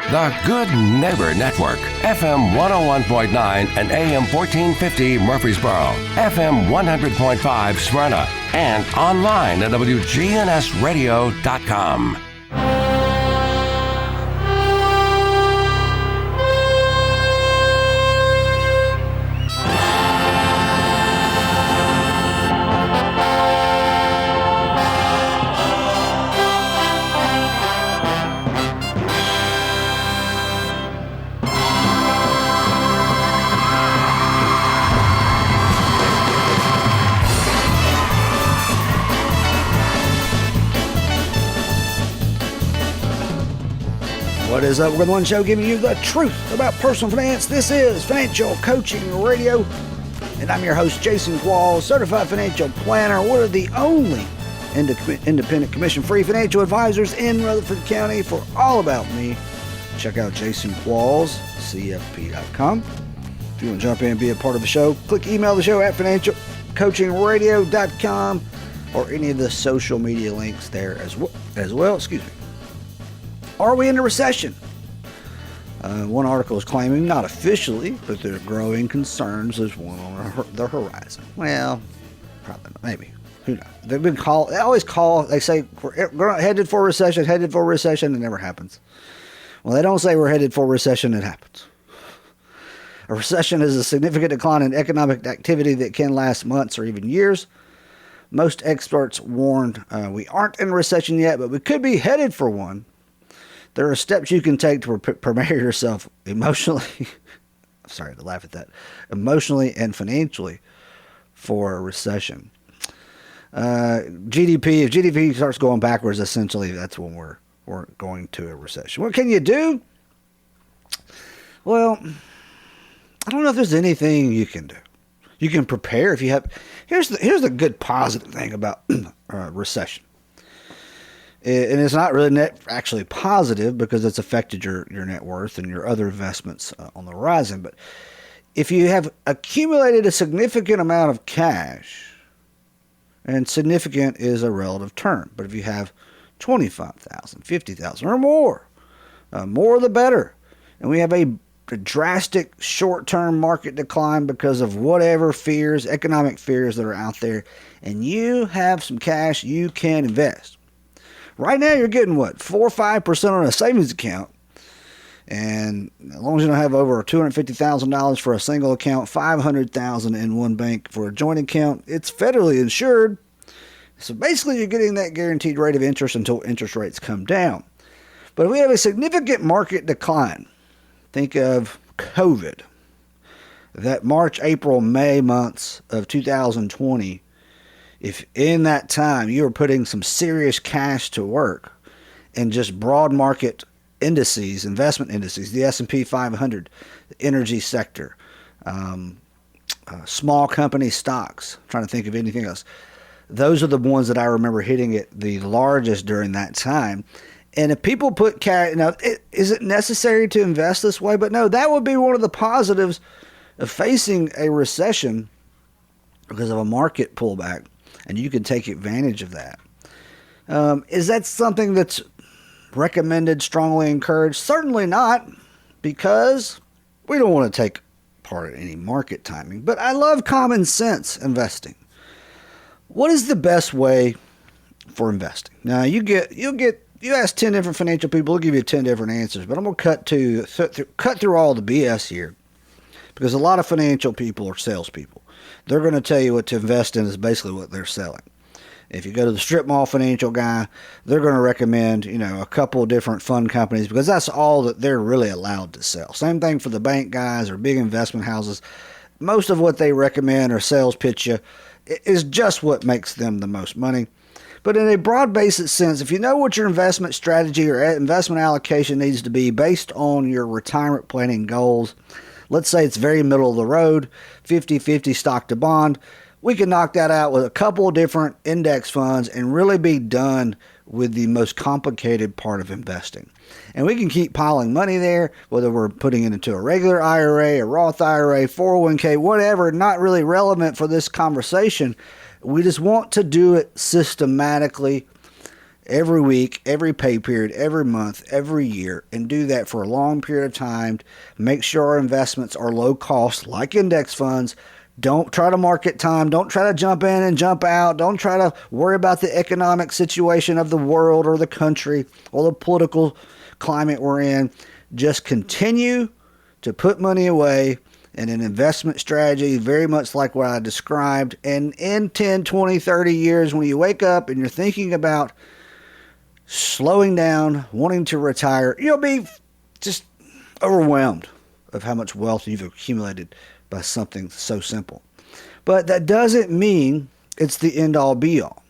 The Good Neighbor Network, FM 101.9 and AM 1450 Murfreesboro, FM 100.5 Smyrna, and online at WGNSradio.com. What is up? We're the one show giving you the truth about personal finance. This is Financial Coaching Radio, and I'm your host, Jason Qualls, certified financial planner. We're the only independent commission-free financial advisors in Rutherford County. For all about me, check out jasonquallscfp.com. If you want to jump in and be a part of the show, click email the show at financialcoachingradio.com or any of the social media links there as well. Excuse me. Are we in a recession? One article is claiming, not officially, but there are growing concerns there's one on the horizon. Well, probably not. Maybe. Who knows? They say we're headed for a recession, it never happens. Well, they don't say we're headed for a recession, it happens. A recession is a significant decline in economic activity that can last months or even years. Most experts warned we aren't in a recession yet, but we could be headed for one. There are steps you can take to prepare yourself emotionally. Sorry to laugh at that. Emotionally and financially for a recession. GDP. If GDP starts going backwards, essentially, that's when we're going to a recession. What can you do? Well, I don't know if there's anything you can do. You can prepare if you have. Here's the good positive thing about recession. And it's not really actually positive because it's affected your net worth and your other investments on the horizon. But if you have accumulated a significant amount of cash, and significant is a relative term, but if you have 25,000, 50,000 or more the better. And we have a drastic short-term market decline because of whatever fears, economic fears that are out there, and you have some cash you can invest. Right now, you're getting, 4 or 5% on a savings account. And as long as you don't have over $250,000 for a single account, $500,000 in one bank for a joint account, it's federally insured. So basically, you're getting that guaranteed rate of interest until interest rates come down. But if we have a significant market decline, think of COVID. That March, April, May months of 2020, if in that time you were putting some serious cash to work in just broad market indices, investment indices, the S&P 500, the energy sector, small company stocks, I'm trying to think of anything else. Those are the ones that I remember hitting it the largest during that time. And if people put cash, now, is it necessary to invest this way? But no, that would be one of the positives of facing a recession because of a market pullback. And you can take advantage of that. Is that something that's recommended, strongly encouraged? Certainly not, because we don't want to take part in any market timing. But I love common sense investing. What is the best way for investing? Now, you ask 10 different financial people, they'll give you 10 different answers. But I'm going to cut through all the BS here, because a lot of financial people are salespeople. They're going to tell you what to invest in is basically what they're selling. If you go to the strip mall financial guy, they're going to recommend, a couple of different fund companies because that's all that they're really allowed to sell. Same thing for the bank guys or big investment houses. Most of what they recommend or sales pitch you is just what makes them the most money. But in a broad basic sense, if you know what your investment strategy or investment allocation needs to be based on your retirement planning goals, let's say it's very middle of the road, 50-50 stock to bond. We can knock that out with a couple of different index funds and really be done with the most complicated part of investing. And we can keep piling money there, whether we're putting it into a regular IRA, a Roth IRA, 401k, whatever, not really relevant for this conversation. We just want to do it systematically every week, every pay period, every month, every year, and do that for a long period of time. Make sure our investments are low cost, like index funds. Don't try to market time. Don't try to jump in and jump out. Don't try to worry about the economic situation of the world or the country or the political climate we're in. Just continue to put money away in an investment strategy, very much like what I described. And in 10, 20, 30 years, when you wake up and you're thinking about slowing down, wanting to retire, you'll be just overwhelmed of how much wealth you've accumulated by something so simple. But that doesn't mean it's the end-all be-all.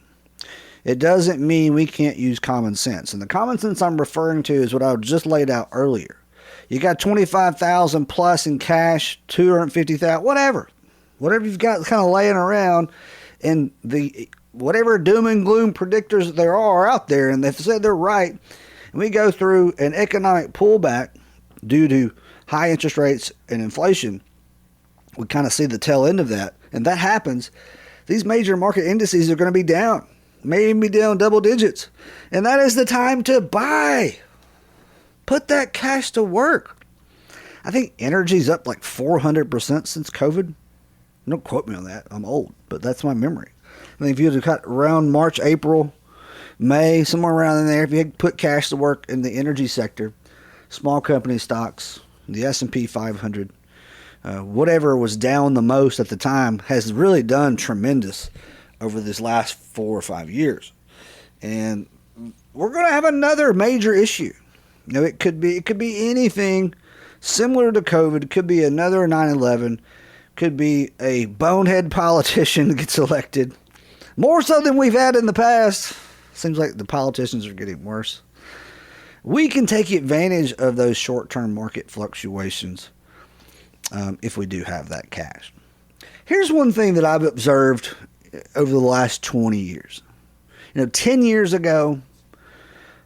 It doesn't mean we can't use common sense. And the common sense I'm referring to is what I just laid out earlier. You got $25,000 plus in cash, $250,000, whatever you've got kind of laying around, and the whatever doom and gloom predictors there are out there, and they've said they're right. And we go through an economic pullback due to high interest rates and inflation. We kind of see the tail end of that, and that happens. These major market indices are going to be down, maybe be down double digits, and that is the time to buy. Put that cash to work. I think energy's up like 400% since COVID. Don't quote me on that. I'm old, but that's my memory. I think if you had to cut around March, April, May, somewhere around in there, if you had put cash to work in the energy sector, small company stocks, the S&P 500, whatever was down the most at the time, has really done tremendous over this last 4 or 5 years. And we're going to have another major issue. You know, it could be anything similar to COVID. It could be another 9/11. Could be a bonehead politician that gets elected. More so than we've had in the past. Seems like the politicians are getting worse. We can take advantage of those short-term market fluctuations if we do have that cash. Here's one thing that I've observed over the last 20 years. 10 years ago,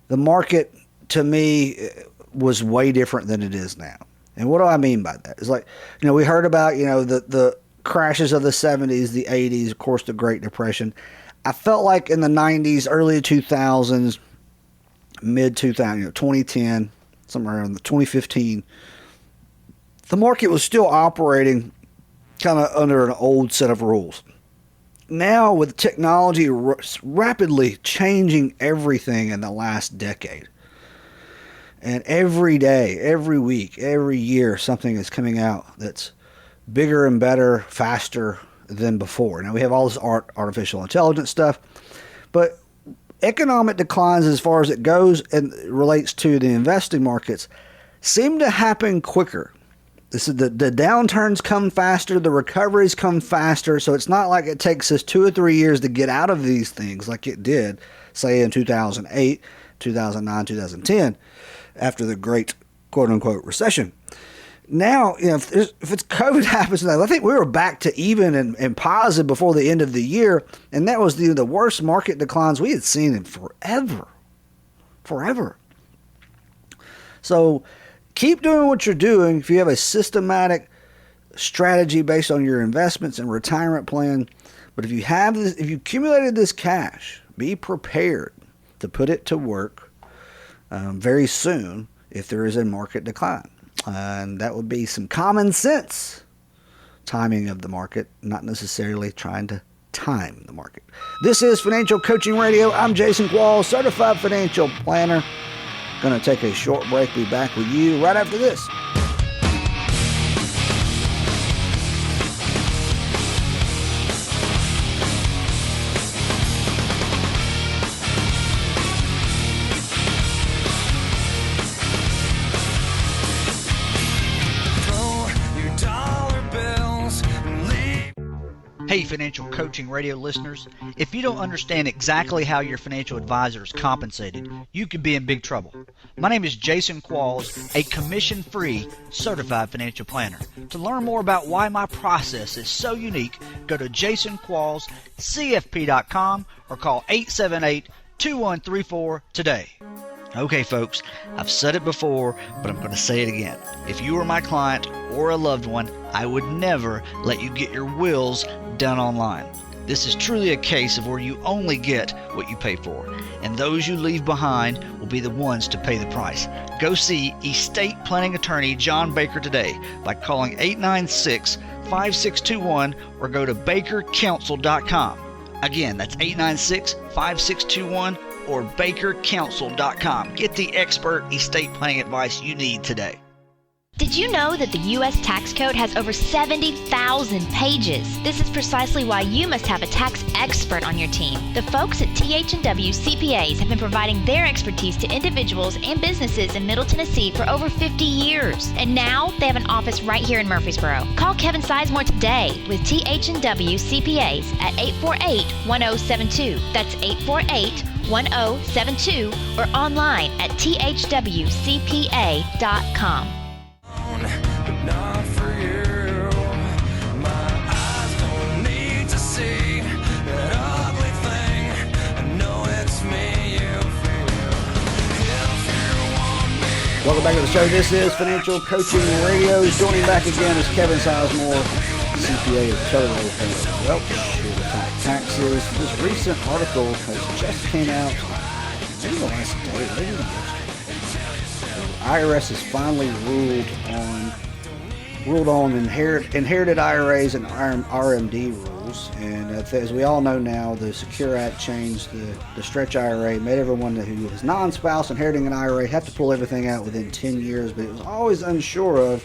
the market to me was way different than it is now. And what do I mean by that? It's like, we heard about, the crashes of the 70s, the 80s, of course, the Great Depression. I felt like in the 90s, early 2000s, mid 2000, 2010, somewhere around the 2015, the market was still operating kind of under an old set of rules. Now, with technology rapidly changing everything in the last decade, and every day, every week, every year, something is coming out that's bigger and better, faster than before. Now, we have all this artificial intelligence stuff, but economic declines as far as it goes and relates to the investing markets seem to happen quicker. This is the downturns come faster, the recoveries come faster, so it's not like it takes us 2 or 3 years to get out of these things like it did, say, in 2008, 2009, 2010, after the great quote-unquote recession. Now, if it's COVID happens, I think we were back to even and positive before the end of the year, and that was the worst market declines we had seen in forever. So keep doing what you're doing. If you have a systematic strategy based on your investments and retirement plan, but if you accumulated this cash, be prepared to put it to work very soon if there is a market decline. And that would be some common sense timing of the market, not necessarily trying to time the market. This is Financial Coaching Radio. I'm Jason Qualls, Certified Financial Planner. Going to take a short break. Be back with you right after this. Hey, Financial Coaching Radio listeners, if you don't understand exactly how your financial advisor is compensated, you could be in big trouble. My name is Jason Qualls, a commission-free certified financial planner. To learn more about why my process is so unique, go to jasonquallscfp.com or call 878-2134 today. Okay, folks, I've said it before, but I'm going to say it again. If you were my client or a loved one, I would never let you get your wills done online. This is truly a case of where you only get what you pay for, and those you leave behind will be the ones to pay the price. Go see estate planning attorney John Baker today by calling 896-5621 or go to bakercounsel.com. Again, that's 896-5621 or bakercounsel.com. Get the expert estate planning advice you need today. Did you know that the U.S. tax code has over 70,000 pages? This is precisely why you must have a tax expert on your team. The folks at TH&W CPAs have been providing their expertise to individuals and businesses in Middle Tennessee for over 50 years. And now they have an office right here in Murfreesboro. Call Kevin Sizemore today with TH&W CPAs at 848-1072. That's 848-1072 or online at thwcpa.com. But not for you. My eyes don't need to see that ugly thing. I know it's me you feel. If you want me. Welcome back to the show. This is Financial Coaching Radio. Joining back again is Kevin Sizemore, CPA of Charlotte Welch, here to talk taxes. This recent article has just came out, maybe the last day, maybe the yesterday. IRS has finally ruled on inherited IRAs and RMD rules, and as we all know now, the Secure Act changed the stretch IRA, made everyone who is non-spouse inheriting an IRA have to pull everything out within 10 years, but it was always unsure of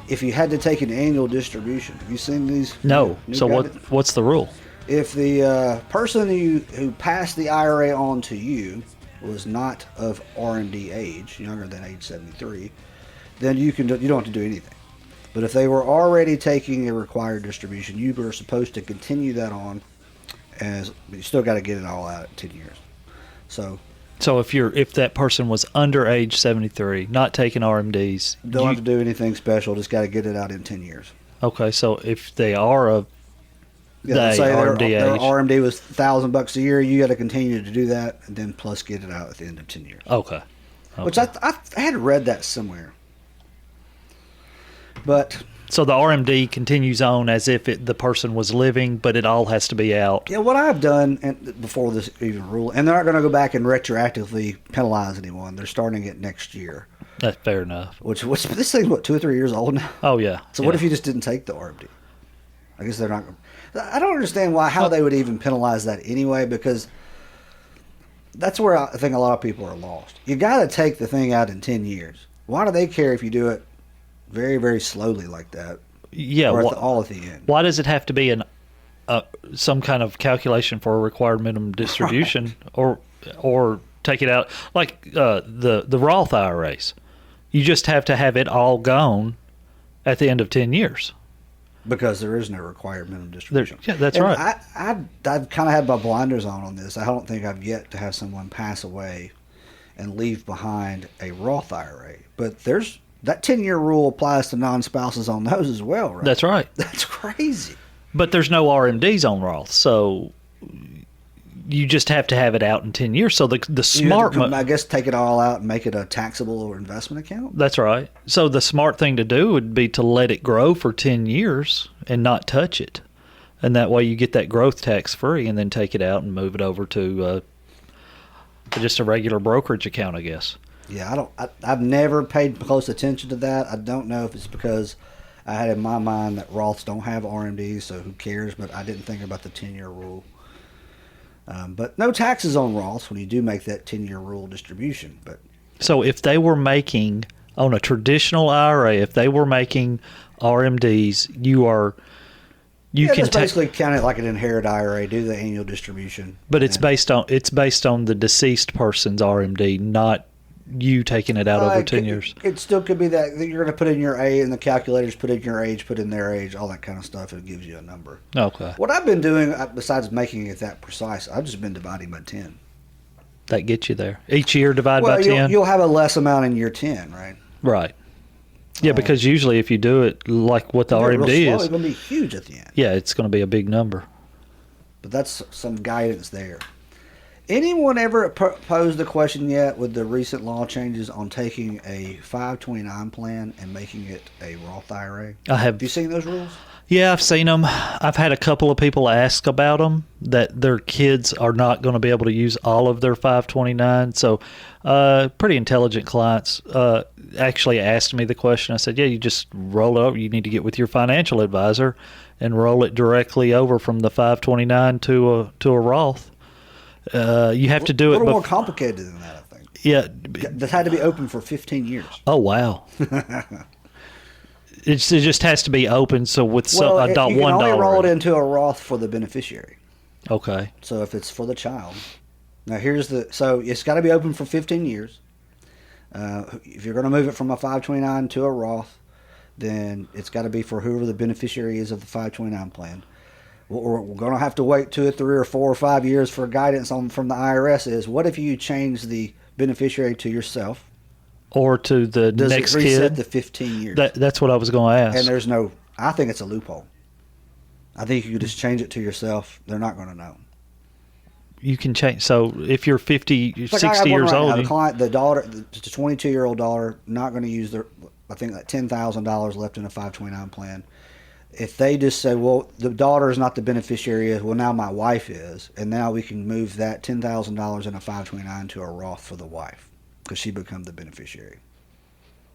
if you had to take an annual distribution. Have you seen these? No. So what's the rule? If the person who passed the IRA on to you was not of RMD age, younger than age 73, then you don't have to do anything. But if they were already taking a required distribution, you were supposed to continue that on, as you still got to get it all out at 10 years. So if that person was under age 73, not taking RMDs, don't have to do anything special. Just got to get it out in 10 years. Okay, so if they are of let's say RMD their age, RMD was $1,000 a year, you got to continue to do that, and then plus get it out at the end of 10 years. Okay. Which I had read that somewhere. But so the RMD continues on as if the person was living, but it all has to be out. Yeah, what I've done before this even rule, and they're not going to go back and retroactively penalize anyone. They're starting it next year. That's fair enough. Which this thing's 2 or 3 years old now. Oh yeah. So what if you just didn't take the RMD? I guess they're not. I don't understand how they would even penalize that anyway, because that's where I think a lot of people are lost. You got to take the thing out in 10 years. Why do they care if you do it very, very slowly like that? Yeah, or all at the end. Why does it have to be some kind of calculation for a required minimum distribution, right, or take it out like the Roth IRAs? You just have to have it all gone at the end of 10 years. Because there is no required minimum distribution. Yeah, that's right. I've kind of had my blinders on this. I don't think I've yet to have someone pass away and leave behind a Roth IRA. But there's that 10-year rule applies to non-spouses on those as well, right? That's right. That's crazy. But there's no RMDs on Roth, so you just have to have it out in 10 years. So the smart, I guess, take it all out and make it a taxable or investment account. That's right. So the smart thing to do would be to let it grow for 10 years and not touch it, and that way you get that growth tax free, and then take it out and move it over to just a regular brokerage account, I guess. Yeah, I've never paid close attention to that. I don't know if it's because I had in my mind that Roths don't have RMDs, so who cares? But I didn't think about the 10-year rule. But no taxes on Roths when you do make that 10-year rule distribution. But so if they were making, on a traditional IRA, if they were making RMDs, you can basically count it like an inherited IRA, do the annual distribution. But it's based on the deceased person's RMD, not you taking it out over 10 years. It still could be that you're going to put in your age, and the calculators put in your age, put in their age, all that kind of stuff, and it gives you a number. Okay. What I've been doing, besides making it that precise, I've just been dividing by 10. That gets you there. Each year divide by 10? You'll have a less amount in year 10, right? Right. Yeah, because usually if you do it like what the RMD is, it's going to be huge at the end. Yeah, it's going to be a big number. But that's some guidance there. Anyone ever posed the question yet with the recent law changes on taking a 529 plan and making it a Roth IRA? I have. Have you seen those rules? Yeah, I've seen them. I've had a couple of people ask about them, that their kids are not going to be able to use all of their 529. So pretty intelligent clients actually asked me the question. I said, yeah, you just roll it over. You need to get with your financial advisor and roll it directly over from the 529 to a Roth. You have to do A it. little more complicated than that, I think. Yeah. That had to be open for 15 years. Oh, wow. It just has to be open. So with You can only $1. roll it into a Roth for the beneficiary. Okay. So if it's for the child. Now so it's got to be open for 15 years. If you're going to move it from a 529 to a Roth, then it's got to be for whoever the beneficiary is of the 529 plan. We're going to have to wait 2 or 3 or 4 or 5 years for guidance from the IRS is, what if you change the beneficiary to yourself? Or to the Does next it reset kid. the 15 years? That's what I was going to ask. And I think it's a loophole. I think you could just change it to yourself. They're not going to know. You can change. So if you're 50, It's like 60 I got one years right old, now. The client, the 22-year-old daughter, not going to use I think like $10,000 left in a 529 plan. If they just say, well, the daughter is not the beneficiary, well, now my wife is, and now we can move that $10,000 in a 529 to a Roth for the wife because she become the beneficiary.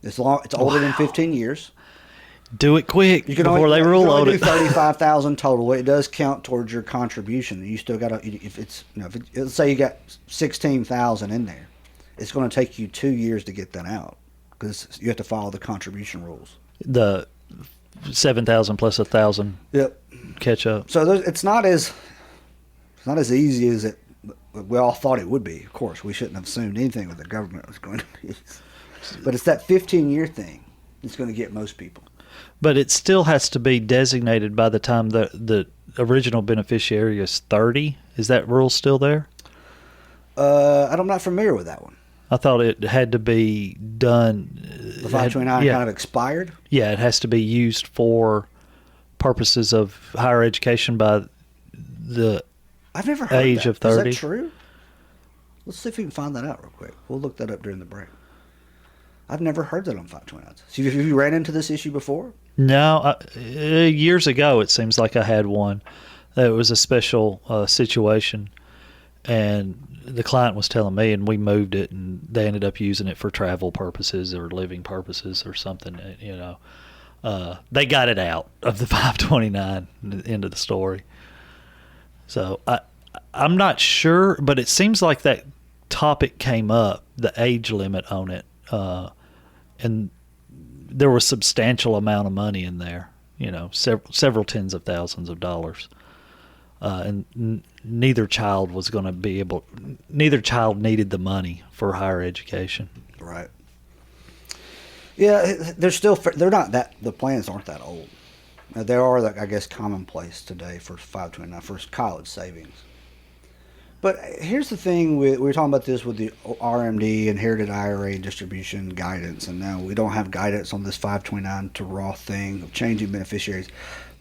It's older than 15 years. do it quick You can before only, they rule you can on only it. do 35,000 total. It does count towards your contribution. You still got to, if it's, let's say you got 16,000 in there, it's going to take you 2 years to get that out because you have to follow the contribution rules. The 7,000 plus 1,000 Yep. catch up. So it's not as easy as we all thought it would be. Of course, we shouldn't have assumed anything with the government was going to be. But it's that 15-year thing that's going to get most people. But it still has to be designated by the time the original beneficiary is 30. Is that rule still there? I'm not familiar with that one. I thought it had to be done. The 529 yeah, kind of expired. yeah, it has to be used for purposes of higher education by the I've never heard age that. of 30. Is that true? Let's see if we can find that out real quick. We'll look that up during the break. I've never heard that on 529s. So have you ran into this issue before? No, years ago it seems like I had one. It was a special situation, and the client was telling me, and we moved it, and they ended up using it for travel purposes or living purposes or something. They got it out of the 529. End of the story. So I'm not sure, but it seems like that topic came up, the age limit on it, and there was a substantial amount of money in there, several tens of thousands of dollars. And neither child was going to be able, neither child needed the money for higher education. Right. Yeah, they're not that, the plans aren't that old. They are, I guess, commonplace today for 529, for college savings. But here's the thing, we were talking about this with the RMD, Inherited IRA Distribution Guidance, and now we don't have guidance on this 529 to Roth thing of changing beneficiaries.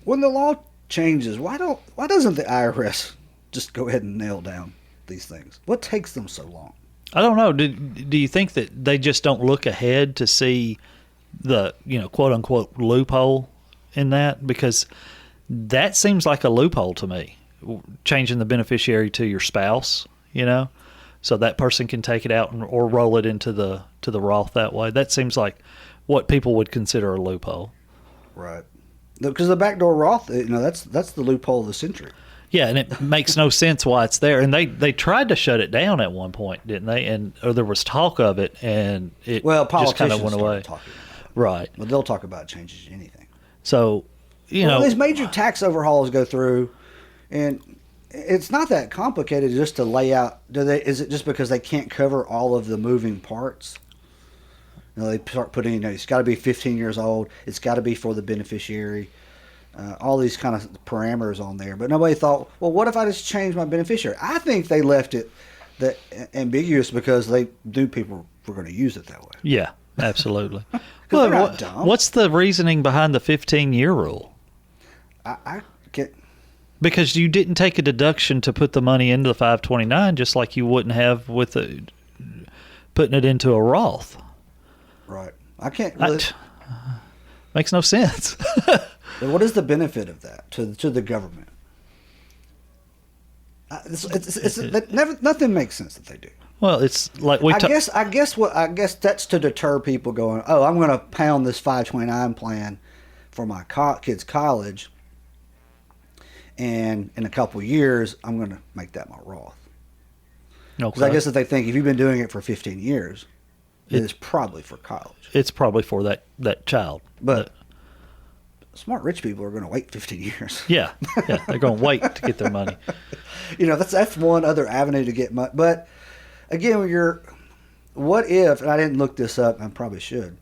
When the law changes, why doesn't the IRS just go ahead and nail down these things? What takes them so long? I don't know. Do you think that they just don't look ahead to see the, quote unquote loophole in that? Because that seems like a loophole to me, changing the beneficiary to your spouse, so that person can take it out or roll it into the Roth that way. That seems like what people would consider a loophole. Right. Because the backdoor Roth, that's the loophole of the century. Yeah, and it makes no sense why it's there. And they tried to shut it down at one point, didn't they? Or there was talk of it, and it just kind of went away. Talking about it. Right. Well, they'll talk about changes in anything. So, these major tax overhauls go through, and it's not that complicated just to lay out. Is it just because they can't cover all of the moving parts? They start putting, it's got to be 15 years old. It's got to be for the beneficiary. All these kind of parameters on there. But nobody thought, well, what if I just change my beneficiary? I think they left it that ambiguous because they knew people were going to use it that way. Yeah, absolutely. They're not dumb. What's the reasoning behind the 15-year rule? I can't. Because you didn't take a deduction to put the money into the 529, just like you wouldn't have with putting it into a Roth. Right. I can't really... Makes no sense. What is the benefit of that to the government? Nothing makes sense that they do. Well, it's like I guess that's to deter people going, oh, I'm going to pound this 529 plan for my kids' college, and in a couple of years, I'm going to make that my Roth. Because I guess if they think if you've been doing it for 15 years, it's probably for college. It's probably for that child. But smart rich people are going to wait 15 years. Yeah, they're going to wait to get their money. That's one other avenue to get money. But again, what if, and I didn't look this up, I probably should.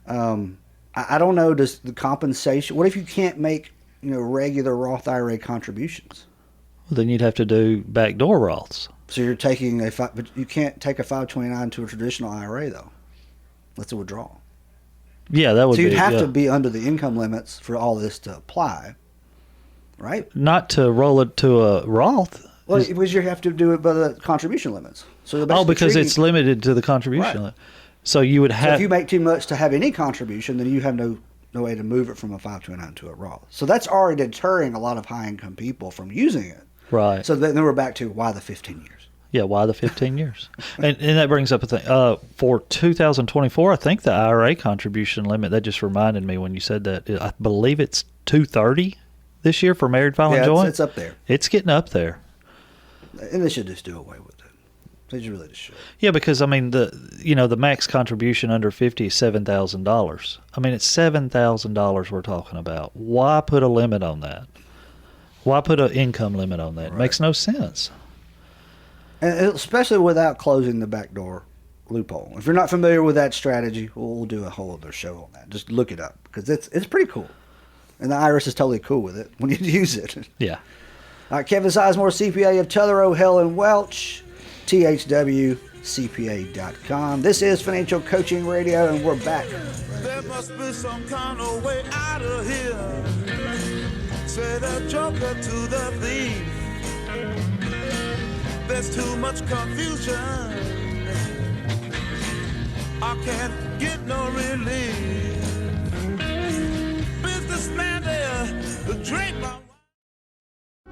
I don't know, does the compensation, what if you can't make, regular Roth IRA contributions? Well, then you'd have to do backdoor Roths. So you're taking but you can't take a 529 to a traditional IRA though. That's a withdrawal. Yeah, that would be. So you'd have to be under the income limits for all this to apply, right? Not to roll it to a Roth. Well, because you have to do it by the contribution limits. So because it's limited to the contribution limit. So you would have. So if you make too much to have any contribution, then you have no way to move it from a 529 to a Roth. So that's already deterring a lot of high income people from using it. Right. So then we're back to why the 15 years. Yeah, why the 15 years? And that brings up a thing. For 2024, I think the IRA contribution limit, that just reminded me when you said that, I believe it's $230 this year for married filing joint. It's up there. It's getting up there. And they should just do away with it. They really just should. Yeah, because, the max contribution under 50 is $7,000. It's $7,000 we're talking about. Why put a limit on that? Why put an income limit on that? It makes no sense. And especially without closing the backdoor loophole. If you're not familiar with that strategy, we'll do a whole other show on that. Just look it up because it's pretty cool. And the IRS is totally cool with it when you use it. Yeah. All right, Kevin Sizemore, CPA of Tetherow, Hell and Welch, THWCPA.com. This is Financial Coaching Radio, and we're back. There must be some kind of way out of here. Say the joker to the thief. There's too much confusion. I can't get no relief. Businessman there, the drink my...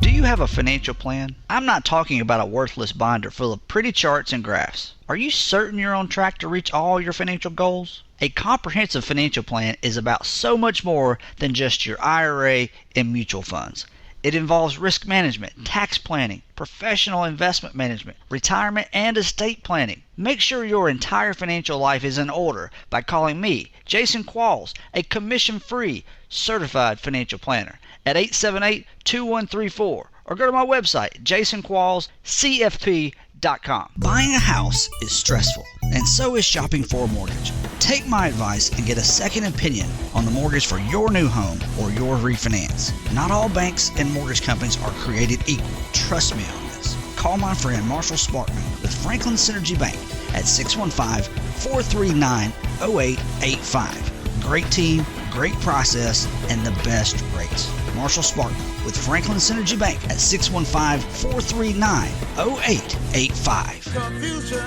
Do you have a financial plan? I'm not talking about a worthless binder full of pretty charts and graphs. Are you certain you're on track to reach all your financial goals? A comprehensive financial plan is about so much more than just your IRA and mutual funds. It involves risk management, tax planning, professional investment management, retirement, and estate planning. Make sure your entire financial life is in order by calling me, Jason Qualls, a commission-free certified financial planner, at 878-2134, or go to my website, jasonquallscfp.com. Buying a house is stressful, and so is shopping for a mortgage. Take my advice and get a second opinion on the mortgage for your new home or your refinance. Not all banks and mortgage companies are created equal. Trust me on this. Call my friend Marshall Sparkman with Franklin Synergy Bank at 615-439-0885. Great team, great process, and the best rates. Marshall Sparkman with Franklin Synergy Bank at 615-439-0885. Confusion.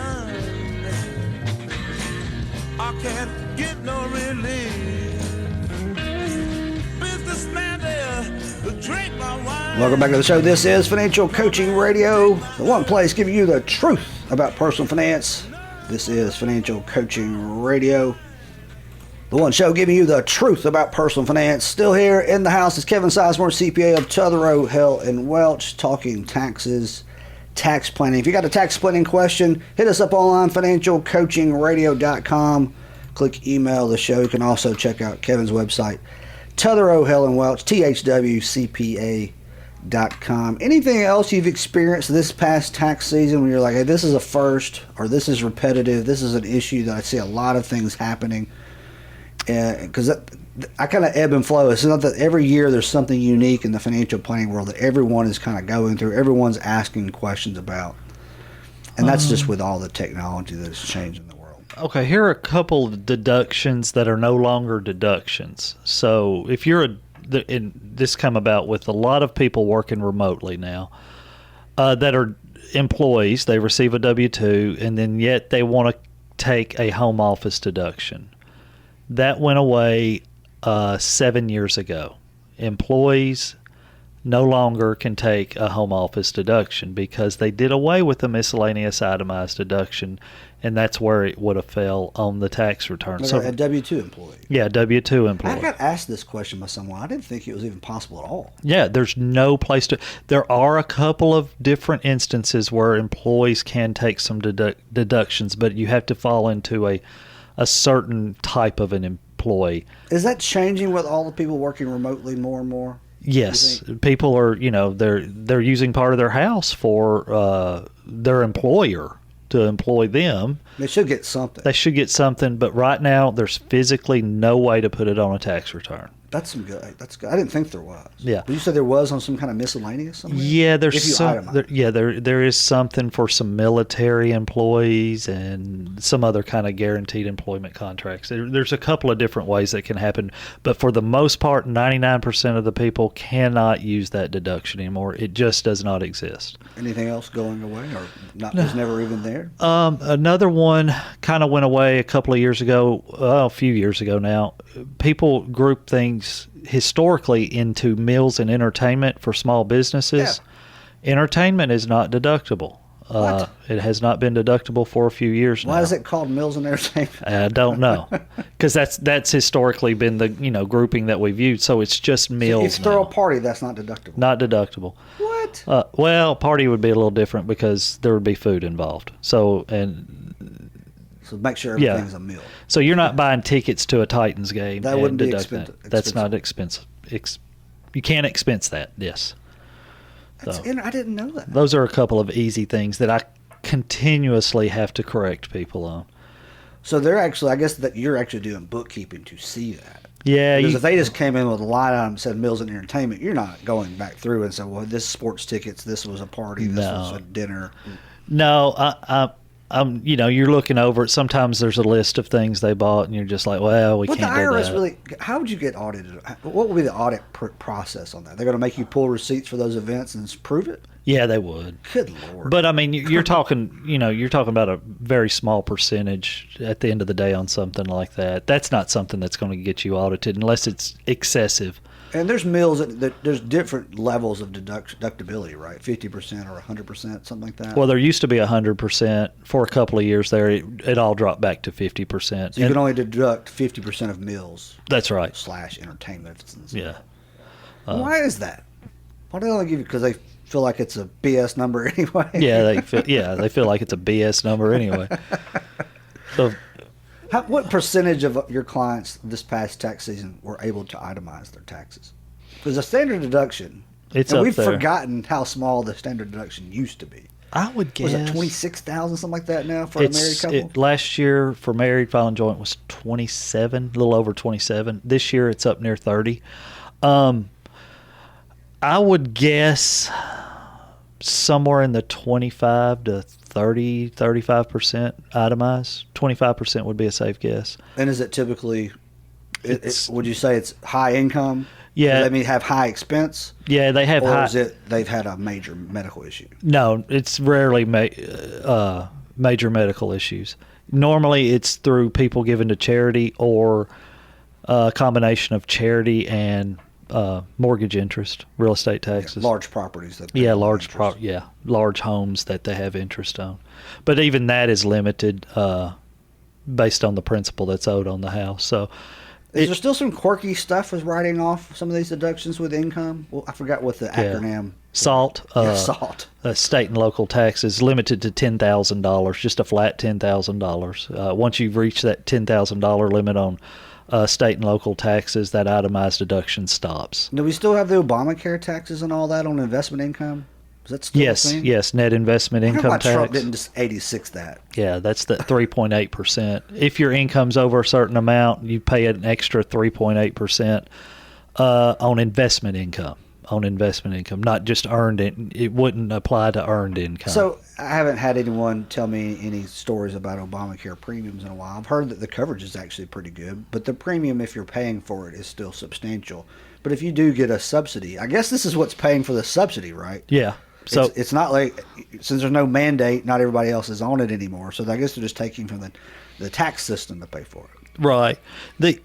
I can't get no relief. Businessman there, the drink my wine. Welcome back to the show. This is Financial Coaching Radio, the one place giving you the truth about personal finance. This is Financial Coaching Radio, the one show giving you the truth about personal finance. Still here in the house is Kevin Sizemore, CPA of Tetherow, Hell and Welch, talking taxes, tax planning. If you got a tax planning question, hit us up online, financialcoachingradio.com. Click email the show. You can also check out Kevin's website, Tetherow, Hell and Welch, THWCPA.com. Anything else you've experienced this past tax season when you're like, hey, this is a first, or this is repetitive, this is an issue that I see a lot of things happening? Because I kind of ebb and flow. It's not that every year there's something unique in the financial planning world that everyone is kind of going through, everyone's asking questions about. And that's just with all the technology that's changing the world. Okay, here are a couple of deductions that are no longer deductions. So if you're and this come about with a lot of people working remotely now that are employees. They receive a W-2, and then yet they want to take a home office deduction. That went away 7 years ago. Employees no longer can take a home office deduction because they did away with the miscellaneous itemized deduction, and that's where it would have fell on the tax return. Like So a W-2 employee. yeah, W-2 I employee. got asked this question by someone. I didn't think it was even possible at all. Yeah, there's no place to. There are a couple of different instances where employees can take some deductions, but you have to fall into a certain type of an employee. Is that changing with all the people working remotely more and more? Yes, people are. They're using part of their house for their employer to employ them. They should get something. They should get something, but right now there's physically no way to put it on a tax return. That's some good. That's good. I didn't think there was. Yeah. But you said there was on some kind of miscellaneous somewhere? Yeah, there's If you some. itemize. There is something for some military employees and some other kind of guaranteed employment contracts. There's a couple of different ways that can happen, but for the most part, 99% of the people cannot use that deduction anymore. It just does not exist. Anything else going away or not? Was never even there. Another one kind of went away a couple of years ago, a few years ago now. People group things historically into meals and entertainment for small businesses. Yeah. Entertainment is not deductible. What? It has not been deductible for a few years now. Why is it called meals and entertainment? I don't know, because that's historically been the grouping that we've used. So it's just meals If you throw now. a party, that's not deductible. Not deductible. What? Well, party would be a little different because there would be food involved. So So make sure Yeah. everything's a meal. So you're not buying tickets to a Titans game. That and wouldn't be deduct expensive. that. That's not expensive. You can't expense that. Yes. That's I didn't know that. Those are a couple of easy things that I continuously have to correct people on. So they're actually, I guess that you're actually doing bookkeeping to see that. Yeah. Because if they just came in with a line item that said meals and entertainment, you're not going back through and saying, well, this sports tickets, this was a party, this was a dinner. No, you're looking over it. Sometimes there's a list of things they bought, and you're just like, well, we But the can't do IRS that. really, how would you get audited? What would be the audit process on that? They're going to make you pull receipts for those events and prove it? Yeah, they would. Good Lord. But I mean, you're talking, you're talking about a very small percentage at the end of the day on something like that. That's not something that's going to get you audited unless it's excessive. And there's meals that there's different levels of deductibility, right? 50% or 100%, something like that. Well, there used to be 100% for a couple of years there. It all dropped back to 50%. so you can only deduct 50% of meals That's right. / entertainment. Yeah. Why is that? Why do they only give you? Because they feel like it's a BS number anyway. Yeah, they feel like it's a BS number anyway. So What percentage of your clients this past tax season were able to itemize their taxes? Because the standard deduction, It's and up we've there. forgotten how small the standard deduction used to be. I would guess Was it 26,000, something like that now for a married couple? Last year for married filing joint was 27, a little over 27. This year it's up near 30. I would guess somewhere in the 25 to 35% itemized. 25% would be a safe guess. And is it typically, It's- would you say it's high income? Yeah. Does that mean have high expense? Yeah, they have Or high. is it they've had a major medical issue? No, it's rarely major medical issues. Normally, it's through people giving to charity or a combination of charity and mortgage interest, real estate taxes. Large properties. That Yeah, large homes that they have interest on. But even that is limited based on the principal that's owed on the house. So Is there still some quirky stuff with writing off some of these deductions with income? Well, I forgot what the acronym. SALT, SALT. State and local taxes, limited to $10,000, just a flat $10,000. Once you've reached that $10,000 limit on state and local taxes, that itemized deduction stops. Do we still have the Obamacare taxes and all that on investment income? Is that still a Yes, thing? yes, net investment I wonder income why tax. Trump didn't just 86 that. Yeah, that's the 3.8%. If your income's over a certain amount, you pay an extra 3.8% on investment income. on investment income, not just earned in. It wouldn't apply to earned income. So I haven't had anyone tell me any stories about Obamacare premiums in a while. I've heard that the coverage is actually pretty good, but the premium, if you're paying for it, is still substantial. But if you do get a subsidy, I guess this is what's paying for the subsidy, right? Yeah. So it's not like, since there's no mandate, not everybody else is on it anymore. So I guess they're just taking from the tax system to pay for it. right.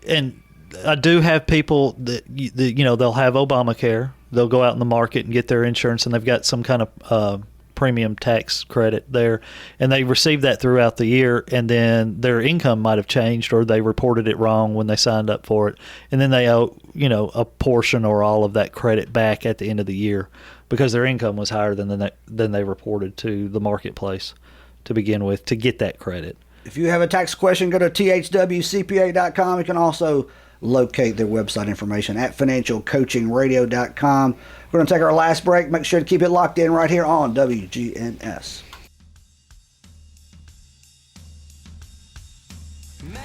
And I do have people that they'll have Obamacare. They'll go out in the market and get their insurance, and they've got some kind of premium tax credit there, and they receive that throughout the year, and then their income might have changed, or they reported it wrong when they signed up for it, and then they owe a portion or all of that credit back at the end of the year because their income was higher than they reported to the marketplace to begin with to get that credit. If you have a tax question, go to thwcpa.com. You can also locate their website information at financialcoachingradio.com. We're going to take our last break. Make sure to keep it locked in right here on WGNS. Maybe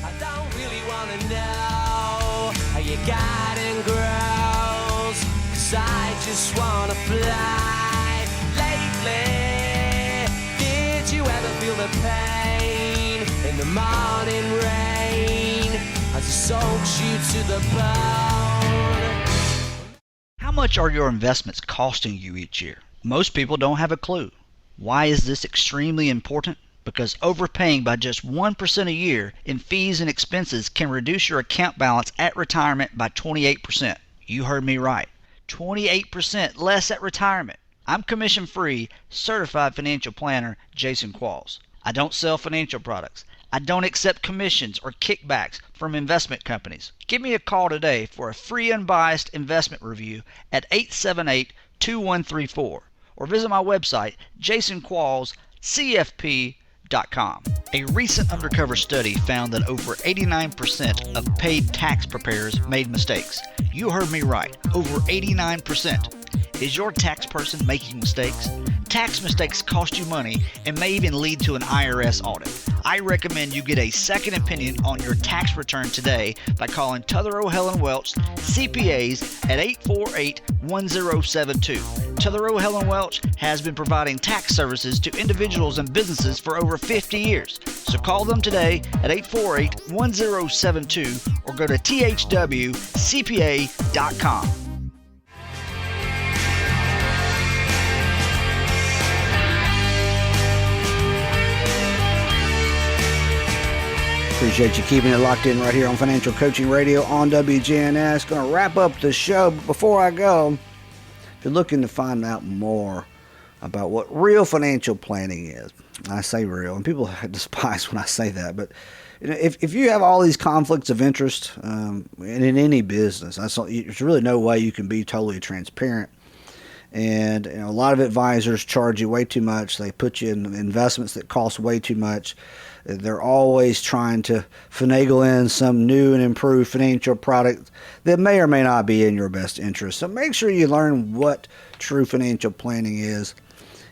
I don't really want to know how you got and grows, 'cause I just want to fly. Lately, did you ever feel the pain in the morning rain as it soaks you to the bone? How much are your investments costing you each year? Most people don't have a clue. Why is this extremely important? Because overpaying by just 1% a year in fees and expenses can reduce your account balance at retirement by 28%. You heard me right. 28% less at retirement. I'm commission-free, certified financial planner Jason Qualls. I don't sell financial products. I don't accept commissions or kickbacks from investment companies. Give me a call today for a free unbiased investment review at 878-2134 or visit my website, jasonquallscfp.com. A recent undercover study found that over 89% of paid tax preparers made mistakes. You heard me right, over 89%. Is your tax person making mistakes? Tax mistakes cost you money and may even lead to an IRS audit. I recommend you get a second opinion on your tax return today by calling Tutherow Helen Welch CPAs at 848-1072. Tutherow Helen Welch has been providing tax services to individuals and businesses for over 50 years. So call them today at 848-1072 or go to thwcpa.com. Appreciate you keeping it locked in right here on Financial Coaching Radio on WGNS. Going to wrap up the show. But before I go, if you're looking to find out more about what real financial planning is, I say real, and people despise when I say that, but if you have all these conflicts of interest and in any business, there's really no way you can be totally transparent. And a lot of advisors charge you way too much. They put you in investments that cost way too much. They're always trying to finagle in some new and improved financial product that may or may not be in your best interest. So make sure you learn what true financial planning is.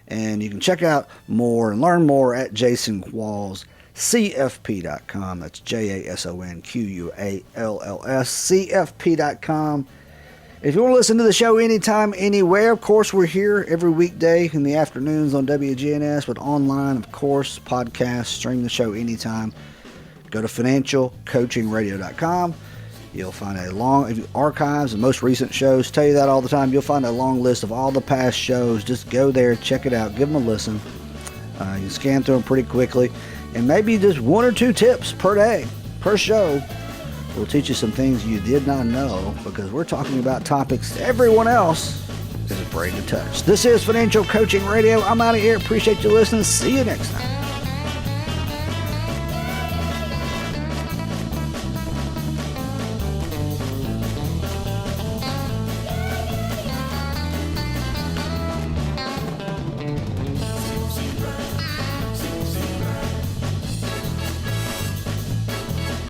And you can check out more and learn more at jasonquallscfp.com. That's JASONQUALLS, CFP.com. If you want to listen to the show anytime, anywhere, of course, we're here every weekday in the afternoons on WGNS, but online, of course, podcast, stream the show anytime. Go to financialcoachingradio.com. You'll find a long archives and most recent shows. Tell you that all the time. You'll find a long list of all the past shows. Just go there, check it out, give them a listen. You can scan through them pretty quickly, and maybe just one or two tips per day, per show. We'll teach you some things you did not know, because we're talking about topics everyone else is afraid to touch. This is Financial Coaching Radio. I'm out of here. Appreciate you listening. See you next time.